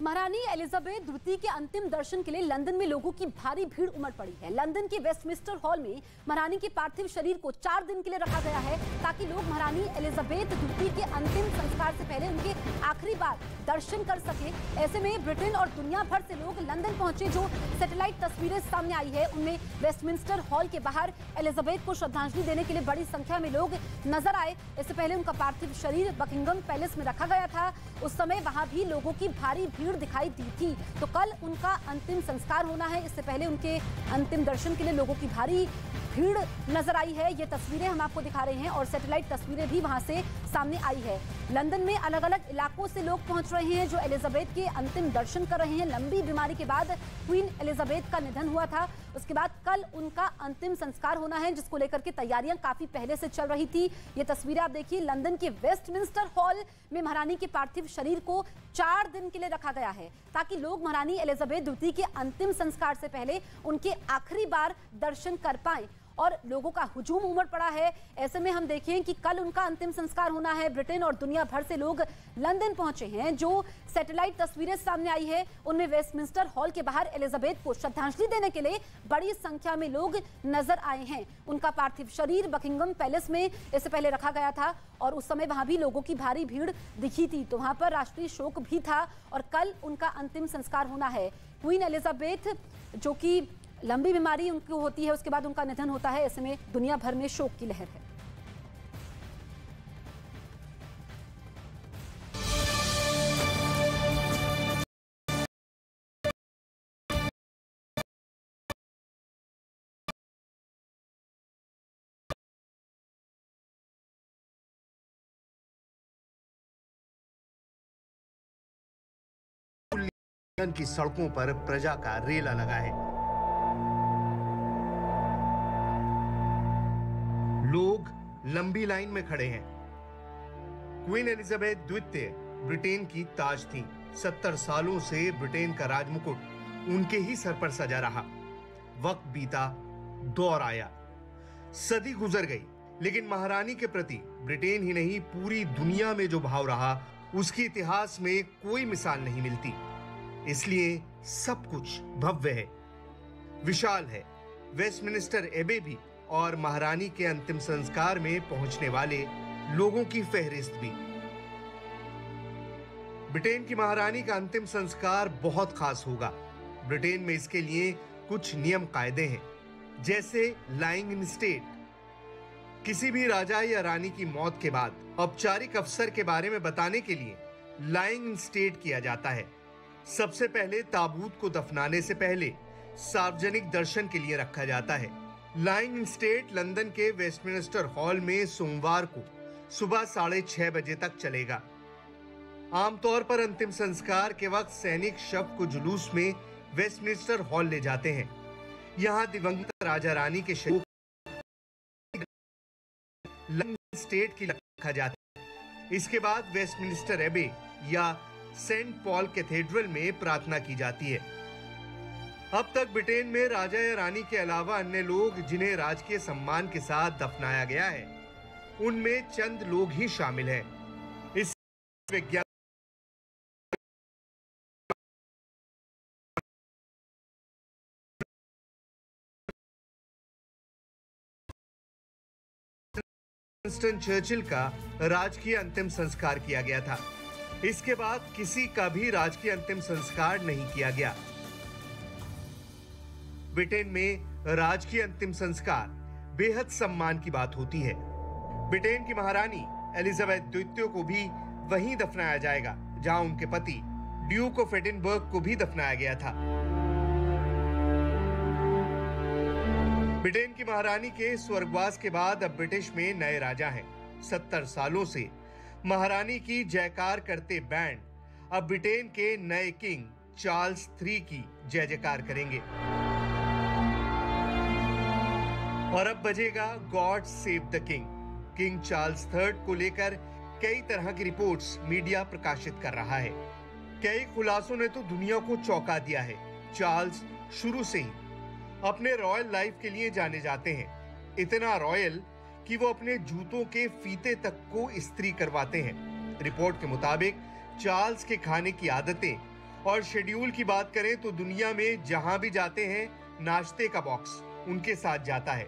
महारानी एलिजाबेथ द्वितीय के अंतिम दर्शन के लिए लंदन में लोगों की भारी भीड़ उमड़ पड़ी है। लंदन के वेस्टमिंस्टर हॉल में महारानी के पार्थिव शरीर को 4 दिन के लिए रखा गया है ताकि लोग महारानी एलिजाबेथ द्वितीय के अंतिम संस्कार से पहले उनके आखिरी बार दर्शन कर सके। ऐसे में ब्रिटेन और दुनिया भर से लोग लंदन पहुंचे। जो सैटेलाइट तस्वीरें सामने आई है उनमें वेस्टमिंस्टर हॉल के बाहर एलिजाबेथ को श्रद्धांजलि देने के लिए बड़ी संख्या में लोग नजर आए। इससे पहले उनका पार्थिव शरीर बकिंगम पैलेस में रखा गया था। उस समय वहां भी लोगों की भारी भीड़ दिखाई दी थी। तो कल उनका अंतिम संस्कार होना है। इससे पहले उनके अंतिम दर्शन के लिए लोगों की भारी भीड़ नजर आई है। ये तस्वीरें हम आपको दिखा रहे हैं और सैटेलाइट तस्वीरें भी वहां से सामने आई है। लंदन में अलग अलग इलाकों से लोग पहुंच रहे हैं जो एलिजाबेथ के अंतिम दर्शन कर रहे हैं। लंबी बीमारी के बाद क्वीन एलिजाबेथ का निधन हुआ था। उसके बाद कल उनका अंतिम संस्कार होना है, जिसको लेकर के तैयारियां काफी पहले से चल रही थी। ये तस्वीरें आप देखिए, लंदन के वेस्टमिंस्टर हॉल में महारानी के पार्थिव शरीर को 4 दिन के लिए रखा गया है ताकि लोग महारानी एलिजाबेथ द्वितीय के अंतिम संस्कार से पहले उनके आखिरी बार दर्शन कर पाएं। और लोगों का हुजूम उमड़ पड़ा है। ऐसे में हम देखें कि कल उनका अंतिम संस्कार होना है। ब्रिटेन और दुनिया भर से लोग लंदन पहुंचे हैं। जो सैटेलाइट तस्वीरें सामने आई है उनमें वेस्टमिंस्टर हॉल के बाहर एलिजाबेथ को श्रद्धांजलि देने के लिए बड़ी संख्या में लोग नजर आए हैं। उनका पार्थिव शरीर बकिंगम पैलेस में इससे पहले रखा गया था और उस समय वहां भी लोगों की भारी भीड़ दिखी थी। तो वहां पर राष्ट्रीय शोक भी था और कल उनका अंतिम संस्कार होना है। क्वीन एलिजाबेथ जो कि लंबी बीमारी उनको होती है, उसके बाद उनका निधन होता है। ऐसे में दुनिया भर में शोक की लहर है। लंदन की सड़कों पर प्रजा का रेला लगा है। लोग लंबी लाइन में खड़े हैं। क्वीन एलिजाबेथ द्वितीय ब्रिटेन की ताज थी। 70 सालों से ब्रिटेन का राजमुकुट उनके ही सर पर सजा रहा। वक्त बीता, दौर आया, सदी गुजर गई, लेकिन महारानी के प्रति ब्रिटेन ही नहीं पूरी दुनिया में जो भाव रहा उसकी इतिहास में कोई मिसाल नहीं मिलती। इसलिए सब कुछ भव्य है, विशाल है। वेस्टमिंस्टर एबे भी और महारानी के अंतिम संस्कार में पहुंचने वाले लोगों की फहरिस्त भी। ब्रिटेन की महारानी का अंतिम संस्कार बहुत खास होगा। ब्रिटेन में इसके लिए कुछ नियम कायदे हैं, जैसे लाइंग इन स्टेट। किसी भी राजा या रानी की मौत के बाद औपचारिक अवसर के बारे में बताने के लिए लाइंग इन स्टेट किया जाता है। सबसे पहले ताबूत को दफनाने से पहले सार्वजनिक दर्शन के लिए रखा जाता है। लाइंग इन स्टेट लंदन के वेस्टमिंस्टर हॉल में सोमवार को सुबह 6:30 बजे तक चलेगा। आमतौर पर अंतिम संस्कार के वक्त सैनिक शव को जुलूस में वेस्टमिंस्टर हॉल ले जाते हैं। यहाँ दिवंगत राजा रानी के शरीर लाइंग इन स्टेट की रखा जाता है। इसके बाद वेस्टमिंस्टर एबे या सेंट पॉल कैथेड्रल में प्रार्थना की जाती है। अब तक ब्रिटेन में राजा या रानी के अलावा अन्य लोग जिन्हें राजकीय सम्मान के साथ दफनाया गया है, उनमें चंद लोग ही शामिल हैं। इस विज्ञापन विंस्टन चर्चिल का राजकीय अंतिम संस्कार किया गया था। इसके बाद किसी का भी राजकीय अंतिम संस्कार नहीं किया गया। ब्रिटेन में राजकीय अंतिम संस्कार बेहद सम्मान की बात होती है। ब्रिटेन की महारानी एलिजाबेथ द्वितीय को भी वहीं दफनाया जाएगा जहां उनके पति ड्यूक ऑफ एडिनबर्ग को भी दफनाया गया था। ब्रिटेन की महारानी के स्वर्गवास के बाद अब ब्रिटिश में नए राजा हैं। 70 सालों से महारानी की जयकार करते बैंड अब ब्रिटेन के नए किंग चार्ल्स III की जय जयकार करेंगे। और अब बजेगा God save the king. King Charles III को लेकर कई तरह की रिपोर्ट्स मीडिया प्रकाशित कर रहा है। कई खुलासों ने तो दुनिया को चौंका दिया है। चार्ल्स शुरू से ही अपने रॉयल लाइफ के लिए जाने जाते हैं। इतना रॉयल कि वो अपने जूतों के फीते तक को इस्त्री करवाते हैं। रिपोर्ट के मुताबिक चार्ल्स के खाने की आदतें और शेड्यूल की बात करें तो दुनिया में जहां भी जाते हैं नाश्ते का बॉक्स उनके साथ जाता है।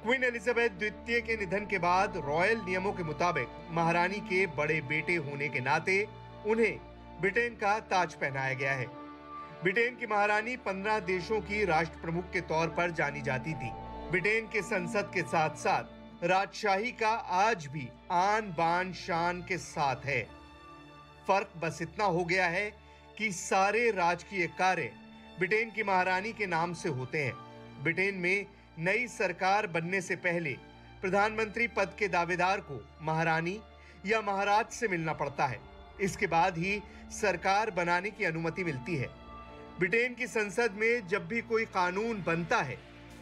क्वीन एलिजाबेथ द्वितीय के निधन के बाद रॉयल नियमों के मुताबिक महारानी के बड़े बेटे होने के नाते उन्हें ब्रिटेन का ताज पहनाया गया है। ब्रिटेन की महारानी 15 देशों की राष्ट्र प्रमुख के तौर पर जानी जाती थी। ब्रिटेन के संसद के साथ साथ राजशाही का आज भी आन बान शान के साथ है। फर्क बस इतना हो गया है कि सारे राजकीय कार्य ब्रिटेन की महारानी के नाम से होते हैं। ब्रिटेन में नई सरकार बनने से पहले प्रधानमंत्री पद के दावेदार को महारानी या महाराज से मिलना पड़ता है। इसके बाद ही सरकार बनाने की अनुमति मिलती है। ब्रिटेन की संसद में जब भी कोई कानून बनता है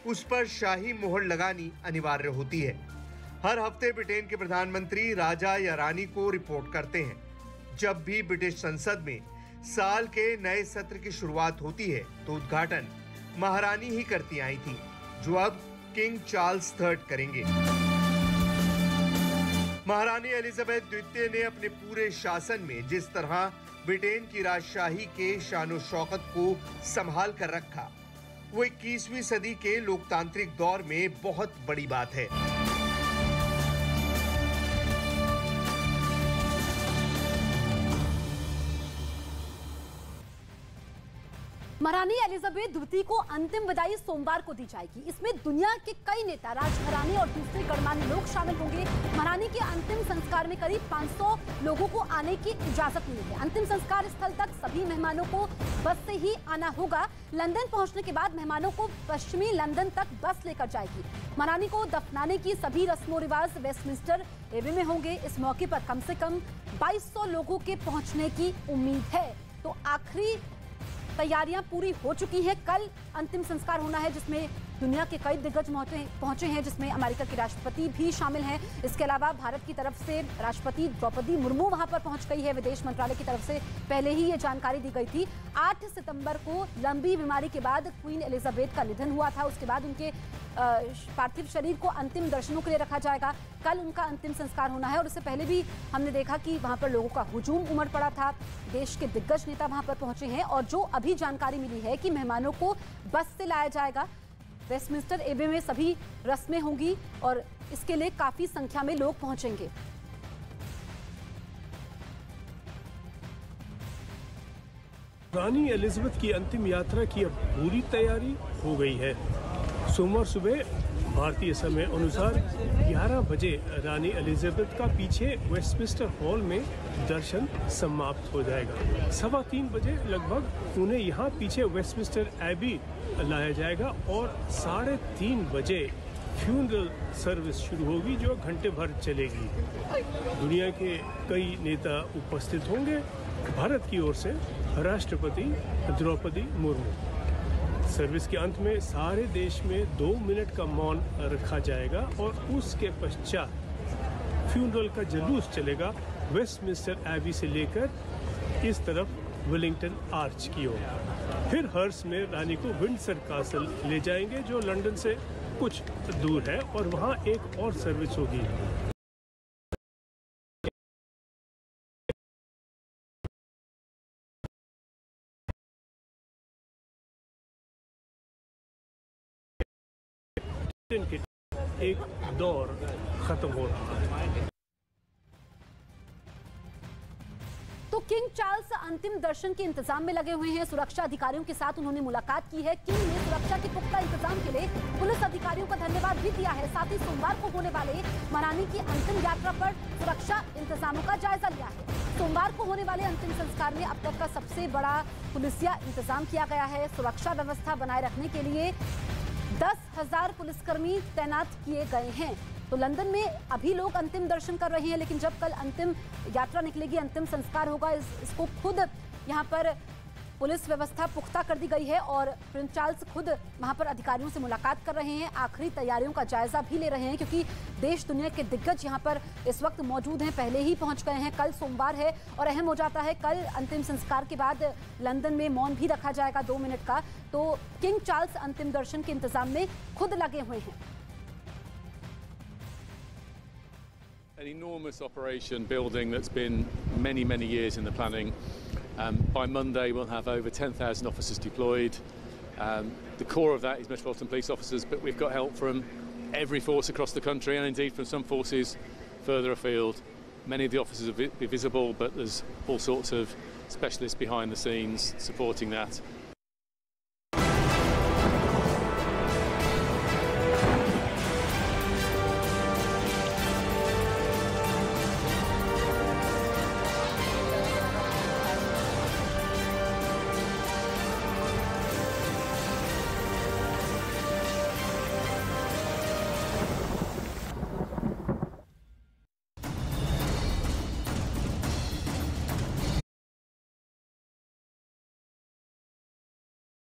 उस पर शाही मोहर लगानी अनिवार्य होती है। हर हफ्ते ब्रिटेन के प्रधानमंत्री राजा या रानी को रिपोर्ट करते हैं। जब भी ब्रिटिश संसद में साल के नए सत्र की शुरुआत होती है तो उद्घाटन महारानी ही करती आई थी, जो अब किंग चार्ल्स III करेंगे। महारानी एलिजाबेथ द्वितीय ने अपने पूरे शासन में जिस तरह ब्रिटेन की राजशाही के शानो शौकत को संभाल कर रखा, वो 21वीं सदी के लोकतांत्रिक दौर में बहुत बड़ी बात है। महारानी एलिजाबेथ द्वितीय को अंतिम विदाई सोमवार को दी जाएगी। इसमें दुनिया के कई नेता, राजघराने और दूसरे गणमान्य लोग शामिल होंगे। महारानी के अंतिम संस्कार में करीब 500 लोगों को आने की इजाजत मिली है। अंतिम संस्कार स्थल तक सभी मेहमानों को बस से ही आना होगा। लंदन पहुंचने के बाद मेहमानों को पश्चिमी लंदन तक बस लेकर जाएगी। महारानी को दफनाने की सभी रस्मों रिवाज वेस्टमिंस्टर एबी में होंगे। इस मौके पर कम से कम 2200 लोगों के पहुंचने की उम्मीद है। तो आखिरी तैयारियां पूरी हो चुकी हैं। कल अंतिम संस्कार होना है जिसमें दुनिया के कई दिग्गज पहुंचे हैं, जिसमें अमेरिका के राष्ट्रपति भी शामिल हैं। इसके अलावा भारत की तरफ से राष्ट्रपति द्रौपदी मुर्मू वहां पर पहुंच गई है। विदेश मंत्रालय की तरफ से पहले ही ये जानकारी दी गई थी। 8 सितंबर को लंबी बीमारी के बाद क्वीन एलिजाबेथ का निधन हुआ था। उसके बाद उनके पार्थिव शरीर को अंतिम दर्शनों के लिए रखा जाएगा। कल उनका अंतिम संस्कार होना है और इससे पहले भी हमने देखा कि वहां पर लोगों का हुजूम उमड़ पड़ा था। देश के दिग्गज नेता वहां पर पहुंचे हैं और जो अभी जानकारी मिली है कि मेहमानों को बस से लाया जाएगा। वेस्टमिंस्टर एबी में सभी रस्में होंगी और इसके लिए काफी संख्या में लोग पहुंचेंगे। रानी एलिजाबेथ की अंतिम यात्रा की अब पूरी तैयारी हो गई है। सोमवार सुबह भारतीय समय अनुसार 11 बजे रानी एलिजाबेथ का पीछे वेस्टमिंस्टर हॉल में दर्शन समाप्त हो जाएगा। 3:15 बजे लगभग उन्हें यहाँ पीछे वेस्टमिंस्टर एबी लाया जाएगा और 3:30 बजे फ्यूनरल सर्विस शुरू होगी जो घंटे भर चलेगी। दुनिया के कई नेता उपस्थित होंगे। भारत की ओर से राष्ट्रपति द्रौपदी मुर्मू। सर्विस के अंत में सारे देश में 2 मिनट का मौन रखा जाएगा और उसके पश्चात फ्यूनरल का जुलूस चलेगा वेस्टमिंस्टर एबी से लेकर इस तरफ वेलिंगटन आर्च की ओर। फिर हर्स में रानी को विंडसर कासल ले जाएंगे जो लंदन से कुछ दूर है और वहाँ एक और सर्विस होगी। एक दौर खत्म हो रहा है। तो किंग चार्ल्स अंतिम दर्शन के इंतजाम में लगे हुए हैं। सुरक्षा अधिकारियों के साथ उन्होंने मुलाकात की है। किंग ने सुरक्षा के पुख्ता इंतजाम के लिए पुलिस अधिकारियों का धन्यवाद भी दिया है। साथ ही सोमवार को होने वाले महारानी की अंतिम यात्रा पर सुरक्षा इंतजामों का जायजा लिया है। सोमवार को होने वाले अंतिम संस्कार में अब तक का सबसे बड़ा पुलिसिया इंतजाम किया गया है। सुरक्षा व्यवस्था बनाए रखने के लिए 10,000 पुलिसकर्मी तैनात किए गए हैं। तो लंदन में अभी लोग अंतिम दर्शन कर रहे हैं, लेकिन जब कल अंतिम यात्रा निकलेगी, अंतिम संस्कार होगा, इसको खुद यहाँ पर पुलिस व्यवस्था पुख्ता कर दी गई है और प्रिंस चार्ल्स खुद वहां पर अधिकारियों से मुलाकात कर रहे हैं। आखिरी तैयारियों का जायजा भी ले रहे हैं क्योंकि देश दुनिया के दिग्गज यहाँ पर इस वक्त मौजूद हैं, पहले ही पहुंच गए हैं। कल सोमवार है और अहम हो जाता है, कल अंतिम संस्कार के बाद लंदन में मौन भी रखा जाएगा 2 मिनट का। तो किंग चार्ल्स अंतिम दर्शन के इंतजाम में खुद लगे हुए हैं। An enormous operation building that's been many years in the planning. By Monday, we'll have over 10,000 officers deployed. The core of that is Metropolitan Police officers, but we've got help from every force across the country and indeed from some forces further afield. Many of the officers will be visible, but there's all sorts of specialists behind the scenes supporting that.